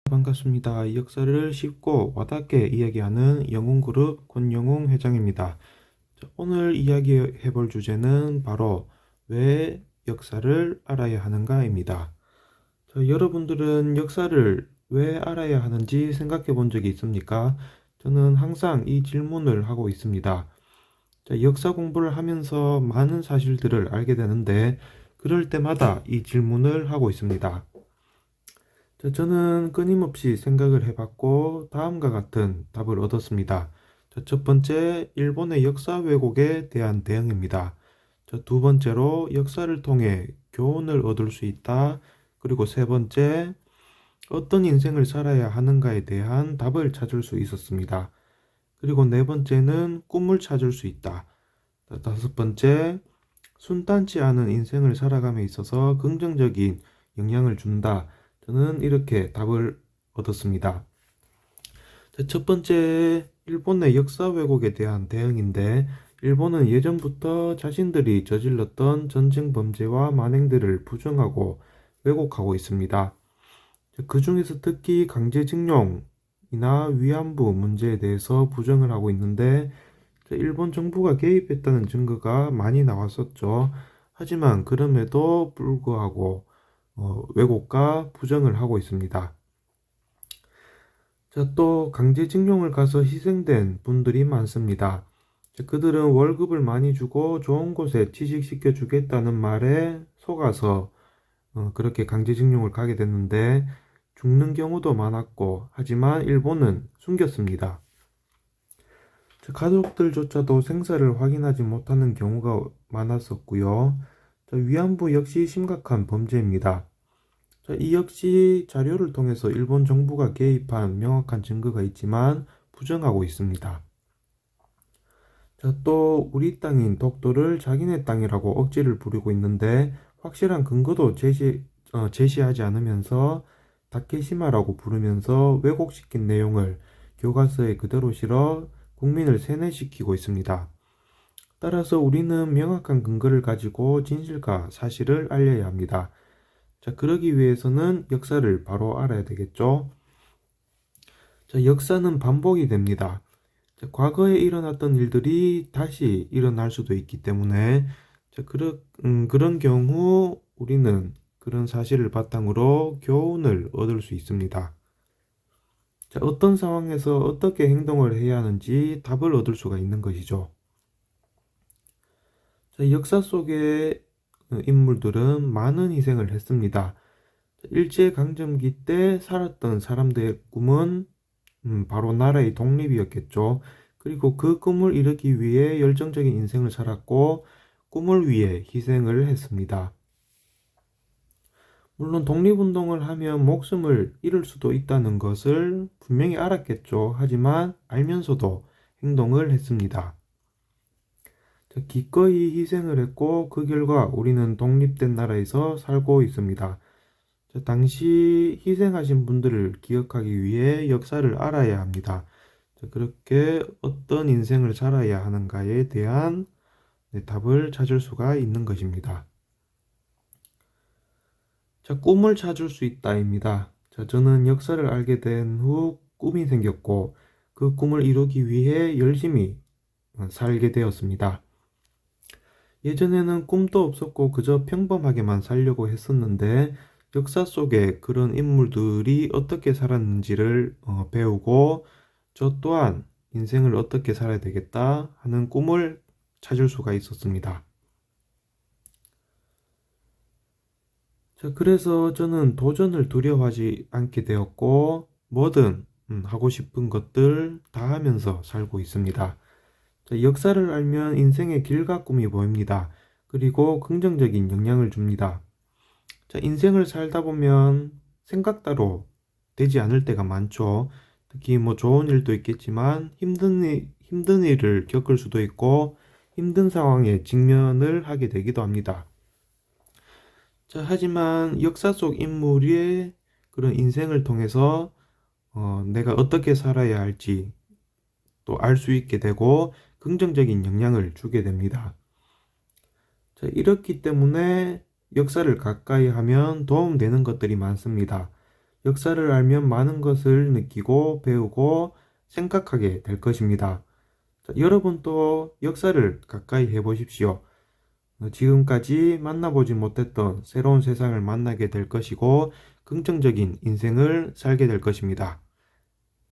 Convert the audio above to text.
반갑습니다. 역사를 쉽고 와닿게 이야기하는 영웅그룹 권영웅 회장입니다. 오늘 이야기해 볼 주제는 바로 왜 역사를 알아야 하는가입니다. 여러분들은 역사를 왜 알아야 하는지 생각해 본 적이 있습니까? 저는 항상 이 질문을 하고 있습니다. 역사 공부를 하면서 많은 사실들을 알게 되는데 그럴 때마다 이 질문을 하고 있습니다. 저는 끊임없이 생각을 해봤고 다음과 같은 답을 얻었습니다. 첫 번째, 일본의 역사 왜곡에 대한 대응입니다. 두 번째로, 역사를 통해 교훈을 얻을 수 있다. 그리고 세 번째, 어떤 인생을 살아야 하는가에 대한 답을 찾을 수 있었습니다. 그리고 네 번째는 꿈을 찾을 수 있다. 다섯 번째, 순탄치 않은 인생을 살아감에 있어서 긍정적인 영향을 준다. 저는 이렇게 답을 얻었습니다. 첫 번째, 일본의 역사 왜곡에 대한 대응인데, 일본은 예전부터 자신들이 저질렀던 전쟁 범죄와 만행들을 부정하고 왜곡하고 있습니다. 그 중에서 특히 강제징용이나 위안부 문제에 대해서 부정을 하고 있는데, 일본 정부가 개입했다는 증거가 많이 나왔었죠. 하지만 그럼에도 불구하고 왜곡과 부정을 하고 있습니다. 또 강제징용을 가서 희생된 분들이 많습니다. 그들은 월급을 많이 주고 좋은 곳에 취직시켜 주겠다는 말에 속아서 그렇게 강제징용을 가게 됐는데 죽는 경우도 많았고, 하지만 일본은 숨겼습니다. 가족들조차도 생사를 확인하지 못하는 경우가 많았었고요. 위안부 역시 심각한 범죄입니다. 이 역시 자료를 통해서 일본 정부가 개입한 명확한 증거가 있지만 부정하고 있습니다. 또 우리 땅인 독도를 자기네 땅이라고 억지를 부리고 있는데 확실한 근거도 제시하지 않으면서 다케시마라고 부르면서 왜곡시킨 내용을 교과서에 그대로 실어 국민을 세뇌시키고 있습니다. 따라서 우리는 명확한 근거를 가지고 진실과 사실을 알려야 합니다. 그러기 위해서는 역사를 바로 알아야 되겠죠. 역사는 반복이 됩니다. 과거에 일어났던 일들이 다시 일어날 수도 있기 때문에 그런 경우 우리는 그런 사실을 바탕으로 교훈을 얻을 수 있습니다. 어떤 상황에서 어떻게 행동을 해야 하는지 답을 얻을 수가 있는 것이죠. 역사 속의 인물들은 많은 희생을 했습니다. 일제강점기 때 살았던 사람들의 꿈은 바로 나라의 독립이었겠죠. 그리고 그 꿈을 이루기 위해 열정적인 인생을 살았고 꿈을 위해 희생을 했습니다. 물론 독립운동을 하면 목숨을 잃을 수도 있다는 것을 분명히 알았겠죠. 하지만 알면서도 행동을 했습니다. 기꺼이 희생을 했고 그 결과 우리는 독립된 나라에서 살고 있습니다. 당시 희생하신 분들을 기억하기 위해 역사를 알아야 합니다. 그렇게 어떤 인생을 살아야 하는가에 대한 답을 찾을 수가 있는 것입니다. 꿈을 찾을 수 있다입니다. 저는 역사를 알게 된 후 꿈이 생겼고 그 꿈을 이루기 위해 열심히 살게 되었습니다. 예전에는 꿈도 없었고 그저 평범하게만 살려고 했었는데 역사 속에 그런 인물들이 어떻게 살았는지를 배우고 저 또한 인생을 어떻게 살아야 되겠다 하는 꿈을 찾을 수가 있었습니다. 그래서 저는 도전을 두려워하지 않게 되었고 뭐든 하고 싶은 것들 다 하면서 살고 있습니다. 역사를 알면 인생의 길과 꿈이 보입니다. 그리고 긍정적인 영향을 줍니다. 인생을 살다 보면 생각대로 되지 않을 때가 많죠. 특히 좋은 일도 있겠지만 힘든 일을 겪을 수도 있고 힘든 상황에 직면을 하게 되기도 합니다. 하지만 역사 속 인물의 그런 인생을 통해서 내가 어떻게 살아야 할지 또 알 수 있게 되고 긍정적인 영향을 주게 됩니다. 이렇기 때문에 역사를 가까이 하면 도움되는 것들이 많습니다. 역사를 알면 많은 것을 느끼고 배우고 생각하게 될 것입니다. 자, 여러분도 역사를 가까이 해보십시오. 지금까지 만나보지 못했던 새로운 세상을 만나게 될 것이고 긍정적인 인생을 살게 될 것입니다.